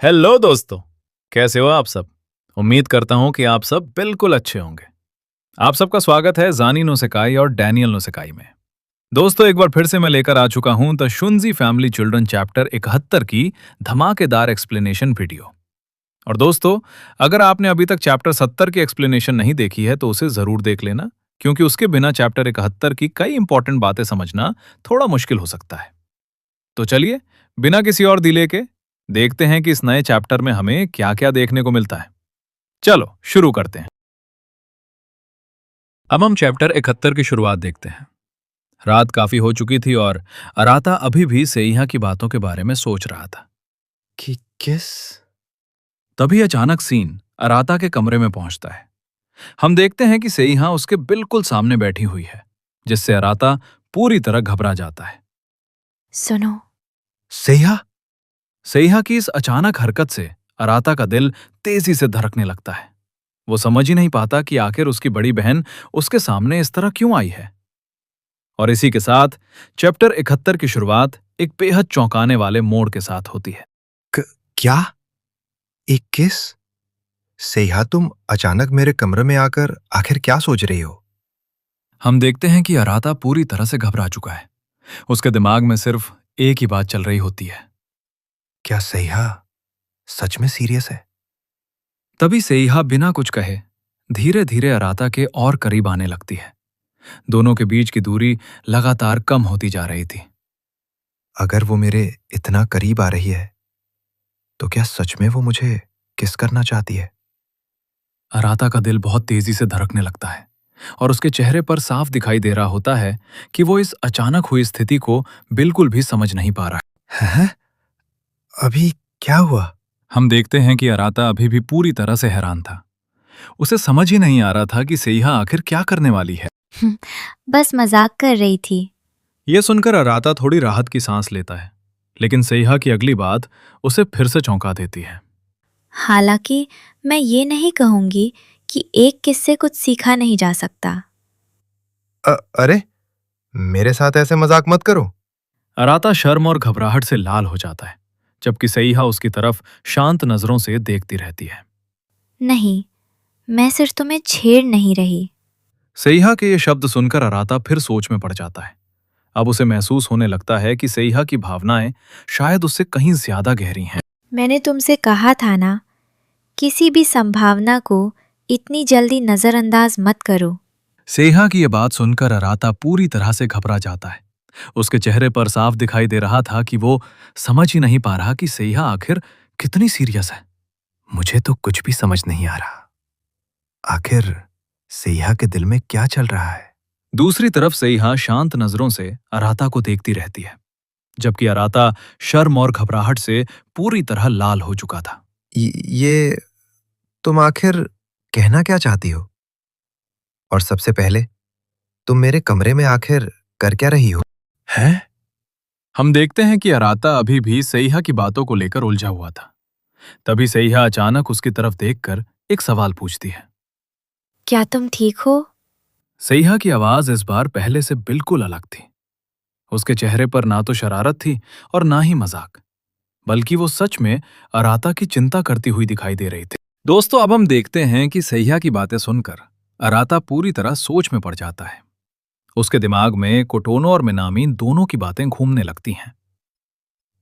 Hello दोस्तों। कैसे हो आप सब? उम्मीद करता हूं कि आप सब बिल्कुल अच्छे होंगे। आप सबका स्वागत है जानी नोसेकाई और डैनियल नोसेकाई में। दोस्तों, एक बार फिर से मैं लेकर आ चुका हूं द शुनजी फैमिली चिल्ड्रन चैप्टर 71 की धमाकेदार एक्सप्लेनेशन वीडियो। और दोस्तों, अगर आपने अभी तक चैप्टर 70 की एक्सप्लेनेशन नहीं देखी है तो उसे जरूर देख लेना, क्योंकि उसके बिना चैप्टर 71 की कई इंपॉर्टेंट बातें समझना थोड़ा मुश्किल हो सकता है। तो चलिए, बिना किसी और डिले के देखते हैं कि इस नए चैप्टर में हमें क्या-क्या देखने को मिलता है। चलो शुरू करते हैं। अब हम चैप्टर 71 की शुरुआत देखते हैं। रात काफी हो चुकी थी और अराता अभी भी सेइहा की बातों के बारे में सोच रहा था कि किस तभी अचानक सीन अराता के कमरे में पहुंचता है। हम देखते हैं कि सेइहा उसके बिल्कुल सामने बैठी हुई है, जिससे अराता पूरी तरह घबरा जाता है। सुनो। सेइहा सेइहा की इस अचानक हरकत से अराता का दिल तेजी से धड़कने लगता है। वो समझ ही नहीं पाता कि आखिर उसकी बड़ी बहन उसके सामने इस तरह क्यों आई है। और इसी के साथ चैप्टर 71 की शुरुआत एक बेहद चौंकाने वाले मोड़ के साथ होती है। क्या 21? सेहा, तुम अचानक मेरे कमरे में आकर आखिर क्या सोच रही हो? हम देखते हैं कि अराता पूरी तरह से घबरा चुका है। उसके दिमाग में सिर्फ एक ही बात चल रही होती है। क्या सेहा सच में सीरियस है? तभी सेइहा बिना कुछ कहे धीरे धीरे अराता के और करीब आने लगती है। दोनों के बीच की दूरी लगातार कम होती जा रही थी। अगर वो मेरे इतना करीब आ रही है तो क्या सच में वो मुझे किस करना चाहती है? अराता का दिल बहुत तेजी से धड़कने लगता है और उसके चेहरे पर साफ दिखाई दे रहा होता है कि वो इस अचानक हुई स्थिति को बिल्कुल भी समझ नहीं पा रहा है। हैं? अभी क्या हुआ? हम देखते हैं कि अराता अभी भी पूरी तरह से हैरान था। उसे समझ ही नहीं आ रहा था कि सेइहा आखिर क्या करने वाली है। बस मजाक कर रही थी। यह सुनकर अराता थोड़ी राहत की सांस लेता है, लेकिन सेइहा की अगली बात उसे फिर से चौंका देती है। हालांकि मैं ये नहीं कहूंगी कि एक किस्से कुछ सीखा नहीं जा सकता। अरे, मेरे साथ ऐसे मजाक मत करो। अराता शर्म और घबराहट से लाल हो जाता है, जबकि सेइहा उसकी तरफ शांत नजरों से देखती रहती है। नहीं, मैं सिर्फ तुम्हें छेड़ नहीं रही। सेइहा के ये शब्द सुनकर अराता फिर सोच में पड़ जाता है। अब उसे महसूस होने लगता है कि सेइहा की भावनाएं शायद उससे कहीं ज्यादा गहरी हैं। मैंने तुमसे कहा था ना, किसी भी संभावना को इतनी जल्दी नजरअंदाज मत करो। सेइहा की यह बात सुनकर अराता पूरी तरह से घबरा जाता है। उसके चेहरे पर साफ दिखाई दे रहा था कि वो समझ ही नहीं पा रहा कि सेइहा आखिर कितनी सीरियस है। मुझे तो कुछ भी समझ नहीं आ रहा। आखिर सेहा के दिल में क्या चल रहा है? दूसरी तरफ सेइहा शांत नजरों से अराता को देखती रहती है, जबकि अराता शर्म और घबराहट से पूरी तरह लाल हो चुका था। ये तुम आखिर कहना क्या चाहती हो? और सबसे पहले, तुम मेरे कमरे में आखिर कर क्या रही हो? है? हम देखते हैं कि अराता अभी भी सेइहा की बातों को लेकर उलझा हुआ था। तभी सेइहा अचानक उसकी तरफ देखकर एक सवाल पूछती है। क्या तुम ठीक हो? सेइहा की आवाज इस बार पहले से बिल्कुल अलग थी। उसके चेहरे पर ना तो शरारत थी और ना ही मजाक, बल्कि वो सच में अराता की चिंता करती हुई दिखाई दे रही थी। दोस्तों, अब हम देखते हैं कि सेइहा की बातें सुनकर अराता पूरी तरह सोच में पड़ जाता है। उसके दिमाग में कोटोनो और मिनामी दोनों की बातें घूमने लगती हैं।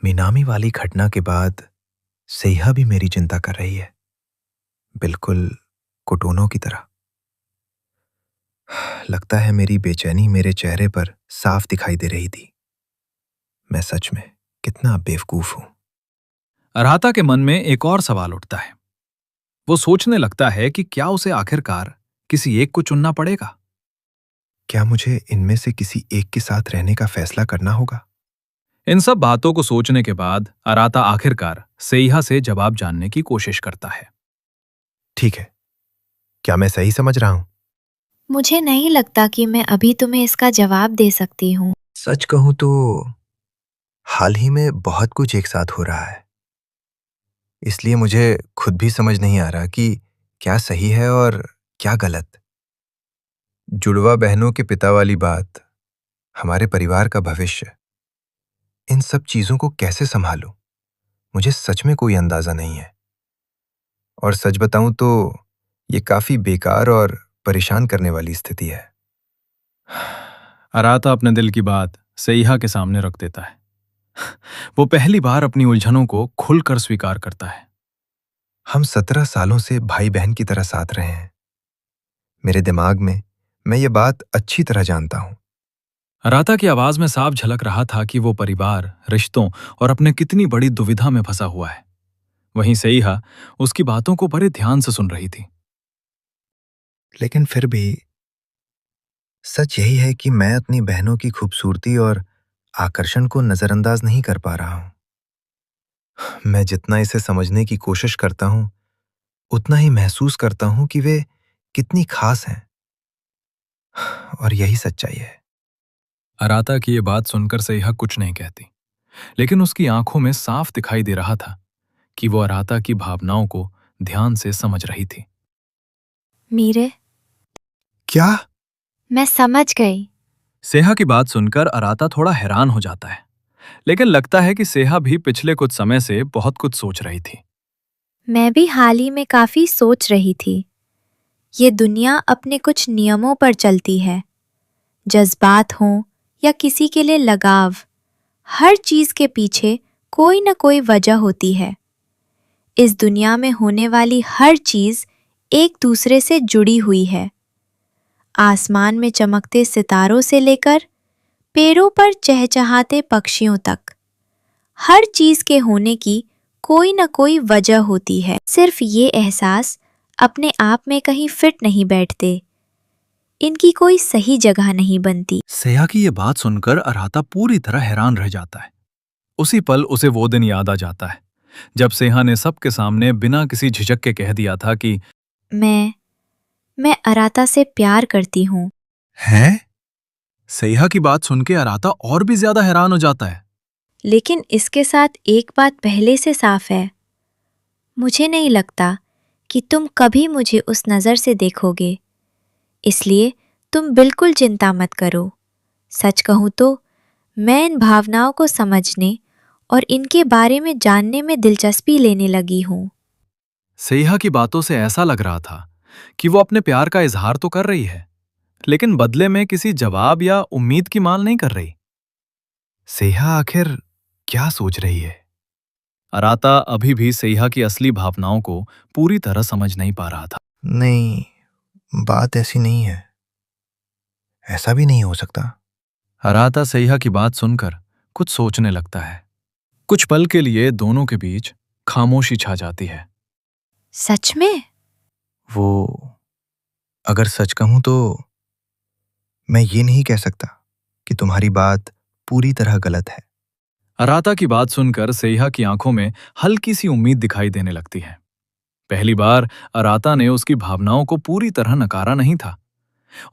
मिनामी वाली घटना के बाद सेहा भी मेरी चिंता कर रही है, बिल्कुल कुटोनो की तरह। लगता है मेरी बेचैनी मेरे चेहरे पर साफ दिखाई दे रही थी। मैं सच में कितना बेवकूफ हूं। अराता के मन में एक और सवाल उठता है। वो सोचने लगता है कि क्या उसे आखिरकार किसी एक को चुनना पड़ेगा। क्या मुझे इनमें से किसी एक के साथ रहने का फैसला करना होगा? इन सब बातों को सोचने के बाद अराता आखिरकार सेइहा से जवाब जानने की कोशिश करता है। ठीक है, क्या मैं सही समझ रहा हूं? मुझे नहीं लगता कि मैं अभी तुम्हें इसका जवाब दे सकती हूँ। सच कहूं तो हाल ही में बहुत कुछ एक साथ हो रहा है, इसलिए मुझे खुद भी समझ नहीं आ रहा कि क्या सही है और क्या गलत। जुड़वा बहनों के पिता वाली बात, हमारे परिवार का भविष्य, इन सब चीजों को कैसे संभालूं, मुझे सच में कोई अंदाजा नहीं है। और सच बताऊं तो ये काफी बेकार और परेशान करने वाली स्थिति है। अराता अपने दिल की बात सईहा के सामने रख देता है। वो पहली बार अपनी उलझनों को खुलकर स्वीकार करता है। हम 17 सालों से भाई बहन की तरह साथ रहे हैं। मेरे दिमाग में मैं ये बात अच्छी तरह जानता हूं। अराता की आवाज में साफ झलक रहा था कि वो परिवार, रिश्तों और अपने कितनी बड़ी दुविधा में फंसा हुआ है। वहीं सईहा उसकी बातों को बड़े ध्यान से सुन रही थी। लेकिन फिर भी सच यही है कि मैं अपनी बहनों की खूबसूरती और आकर्षण को नजरअंदाज नहीं कर पा रहा हूं। मैं जितना इसे समझने की कोशिश करता हूं, उतना ही महसूस करता हूं कि वे कितनी खास हैं। और यही सच्चाई है। अराता की ये बात सुनकर सईहा कुछ नहीं कहती, लेकिन उसकी आंखों में साफ दिखाई दे रहा था कि वो अराता की भावनाओं को ध्यान से समझ रही थी। मीरे, क्या? मैं समझ गई। सेहा की बात सुनकर अराता थोड़ा हैरान हो जाता है, लेकिन लगता है कि सेहा भी पिछले कुछ समय से बहुत कुछ सोच रही थी। मैं भी हाल ही में काफी सोच रही थी। ये दुनिया अपने कुछ नियमों पर चलती है। जज्बात हों या किसी के लिए लगाव, हर चीज के पीछे कोई न कोई वजह होती है। इस दुनिया में होने वाली हर चीज एक दूसरे से जुड़ी हुई है। आसमान में चमकते सितारों से लेकर पेड़ों पर चहचहाते पक्षियों तक, हर चीज के होने की कोई न कोई वजह होती है। सिर्फ ये एहसास अपने आप में कहीं फिट नहीं बैठते, इनकी कोई सही जगह नहीं बनती। सेहा की ये बात सुनकर अराता पूरी तरह हैरान रह जाता है। उसी पल उसे वो दिन याद आ जाता है जब सेहा ने सबके सामने बिना किसी झिझक के कह दिया था कि मैं अराता से प्यार करती हूँ। है? सेहा की बात सुन के अराता और भी ज्यादा हैरान हो जाता है। लेकिन इसके साथ एक बात पहले से साफ है, मुझे नहीं लगता कि तुम कभी मुझे उस नज़र से देखोगे, इसलिए तुम बिल्कुल चिंता मत करो। सच कहूँ तो मैं इन भावनाओं को समझने और इनके बारे में जानने में दिलचस्पी लेने लगी हूँ। सेहा की बातों से ऐसा लग रहा था कि वो अपने प्यार का इजहार तो कर रही है, लेकिन बदले में किसी जवाब या उम्मीद की मांग नहीं कर रही। सेहा आखिर क्या सोच रही है? अराता अभी भी सेहा की असली भावनाओं को पूरी तरह समझ नहीं पा रहा था। नहीं, बात ऐसी नहीं है। ऐसा भी नहीं हो सकता। अराता सेहा की बात सुनकर कुछ सोचने लगता है। कुछ पल के लिए दोनों के बीच खामोशी छा जाती है। सच में? वो, अगर सच कहूं तो मैं ये नहीं कह सकता कि तुम्हारी बात पूरी तरह गलत है। अराता की बात सुनकर सेहा की आंखों में हल्की सी उम्मीद दिखाई देने लगती है। पहली बार अराता ने उसकी भावनाओं को पूरी तरह नकारा नहीं था,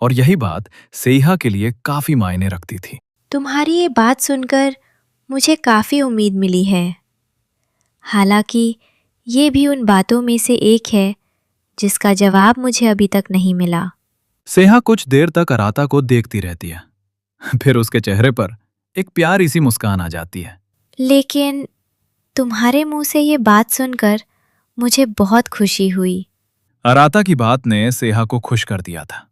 और यही बात सेहा के लिए काफी मायने रखती थी। तुम्हारी ये बात सुनकर मुझे काफ़ी उम्मीद मिली है। हालांकि ये भी उन बातों में से एक है जिसका जवाब मुझे अभी तक नहीं मिला। सेहा कुछ देर तक अराता को देखती रहती है, फिर उसके चेहरे पर एक प्यारी सी मुस्कान आ जाती है। लेकिन तुम्हारे मुंह से ये बात सुनकर मुझे बहुत खुशी हुई। अराता की बात ने सेहा को खुश कर दिया था,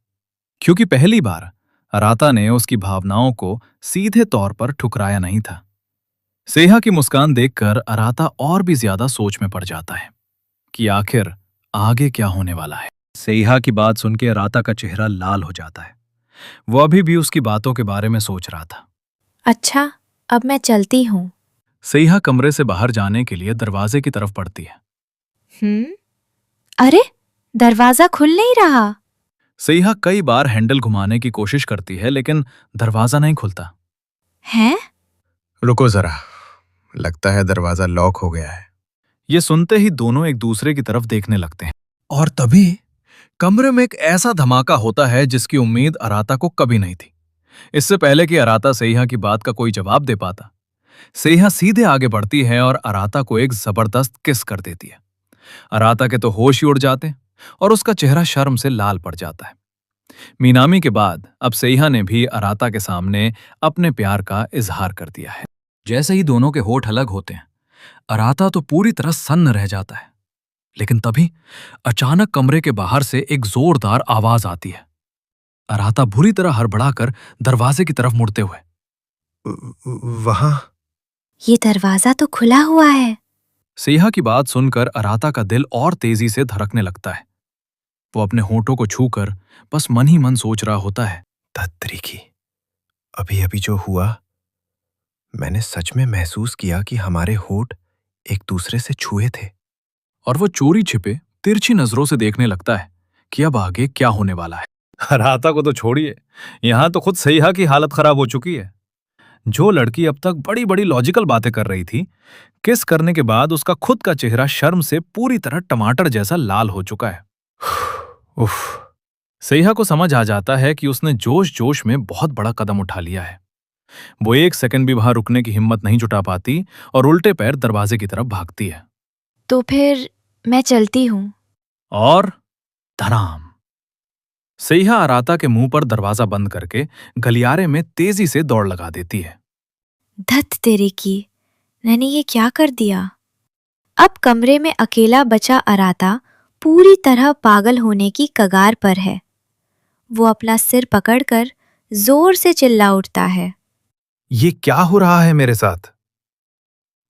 क्योंकि पहली बार अराता ने उसकी भावनाओं को सीधे तौर पर ठुकराया नहीं था। सेहा की मुस्कान देखकर अराता और भी ज्यादा सोच में पड़ जाता है कि आखिर आगे क्या होने वाला है। सेहा की बात सुन के अराता का चेहरा लाल हो जाता है। वो अभी भी उसकी बातों के बारे में सोच रहा था। अच्छा, अब मैं चलती हूँ। सेहा कमरे से बाहर जाने के लिए दरवाजे की तरफ बढ़ती है। अरे, दरवाजा खुल नहीं रहा। सेहा कई बार हैंडल घुमाने की कोशिश करती है, लेकिन दरवाजा नहीं खुलता। हैं? रुको जरा, लगता है दरवाजा लॉक हो गया है। ये सुनते ही दोनों एक दूसरे की तरफ देखने लगते हैं, और तभी कमरे में एक ऐसा धमाका होता है जिसकी उम्मीद अराता को कभी नहीं थी। इससे पहले कि अराता सेहा की बात का कोई जवाब दे पाता, सेहा सीधे आगे बढ़ती है और अराता को एक जबरदस्त किस कर देती है। अराता के तो होश ही उड़ जाते हैं और उसका चेहरा शर्म से लाल पड़ जाता है। मीनामी के बाद अब सेहा ने भी अराता के सामने अपने प्यार का इजहार कर दिया है। जैसे ही दोनों के होठ अलग होते हैं, अराता तो पूरी तरह सन्न रह जाता है। लेकिन तभी अचानक कमरे के बाहर से एक जोरदार आवाज आती है। अराता बुरी तरह हड़बड़ाकर दरवाजे की तरफ मुड़ते हुए, वहां ये दरवाजा तो खुला हुआ है। सेहा की बात सुनकर अराता का दिल और तेजी से धड़कने लगता है। वो अपने होठों को छूकर बस मन ही मन सोच रहा होता है, धत्तरी की, अभी अभी जो हुआ, मैंने सच में महसूस किया कि हमारे होठ एक दूसरे से छुए थे। और वो चोरी छिपे तिरछी नजरों से देखने लगता है कि अब आगे क्या होने वाला है। अराता को तो छोड़िए, यहां तो खुद सेहा की हालत खराब हो चुकी है। जो लड़की अब तक बड़ी बड़ी लॉजिकल बातें कर रही थी, किस करने के बाद उसका खुद का चेहरा शर्म से पूरी तरह टमाटर जैसा लाल हो चुका है। उफ। सेहा को समझ आ जाता है कि उसने जोश जोश में बहुत बड़ा कदम उठा लिया है। वो एक सेकंड भी वहां रुकने की हिम्मत नहीं जुटा पाती और उल्टे पैर दरवाजे की तरफ भागती है। तो फिर मैं चलती हूँ। और धनाम, सेहा अराता के मुंह पर दरवाजा बंद करके गलियारे में तेजी से दौड़ लगा देती है। धत तेरे की, मैंने ये क्या कर दिया। अब कमरे में अकेला बचा अराता पूरी तरह पागल होने की कगार पर है। वो अपना सिर पकड़कर जोर से चिल्ला उठता है, ये क्या हो रहा है मेरे साथ?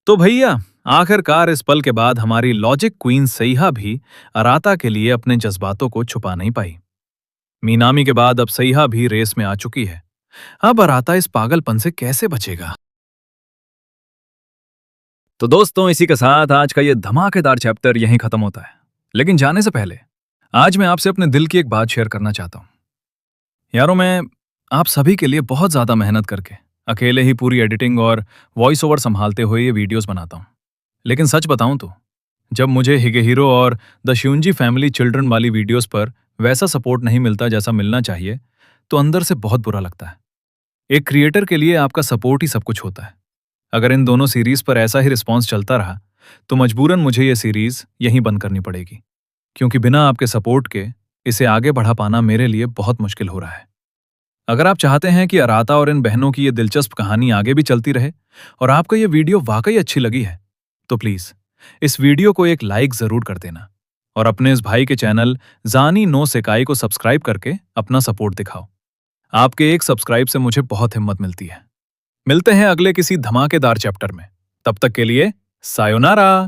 तो भैया, आखिरकार इस पल के बाद हमारी लॉजिक क्वीन सेहा भी अराता के लिए अपने जज्बातों को छुपा नहीं पाई। मीनामी के बाद अब सेहा भी रेस में आ चुकी है। अब अराता इस पागलपन से कैसे बचेगा? तो दोस्तों, इसी के साथ आज का ये धमाकेदार चैप्टर यहीं खत्म होता है। लेकिन जाने से पहले आज मैं आपसे अपने दिल की एक बात शेयर करना चाहता हूं। यारों, मैं आप सभी के लिए बहुत ज्यादा मेहनत करके अकेले ही पूरी एडिटिंग और वॉइस ओवर संभालते हुए ये वीडियोस बनाता हूं। लेकिन सच बताऊं तो जब मुझे हिगेहिरो और द श्यूंजी फैमिली चिल्ड्रन वाली वीडियोस पर वैसा सपोर्ट नहीं मिलता जैसा मिलना चाहिए, तो अंदर से बहुत बुरा लगता है। एक क्रिएटर के लिए आपका सपोर्ट ही सब कुछ होता है। अगर इन दोनों सीरीज पर ऐसा ही रिस्पॉन्स चलता रहा तो मजबूरन मुझे ये सीरीज यहीं बंद करनी पड़ेगी, क्योंकि बिना आपके सपोर्ट के इसे आगे बढ़ा पाना मेरे लिए बहुत मुश्किल हो रहा है। अगर आप चाहते हैं कि अराता और इन बहनों की ये दिलचस्प कहानी आगे भी चलती रहे और आपको ये वीडियो वाकई अच्छी लगी है, तो प्लीज इस वीडियो को एक लाइक जरूर कर देना और अपने इस भाई के चैनल जानी नो सेकाई को सब्सक्राइब करके अपना सपोर्ट दिखाओ। आपके एक सब्सक्राइब से मुझे बहुत हिम्मत मिलती है। मिलते हैं अगले किसी धमाकेदार चैप्टर में। तब तक के लिए सायोनारा।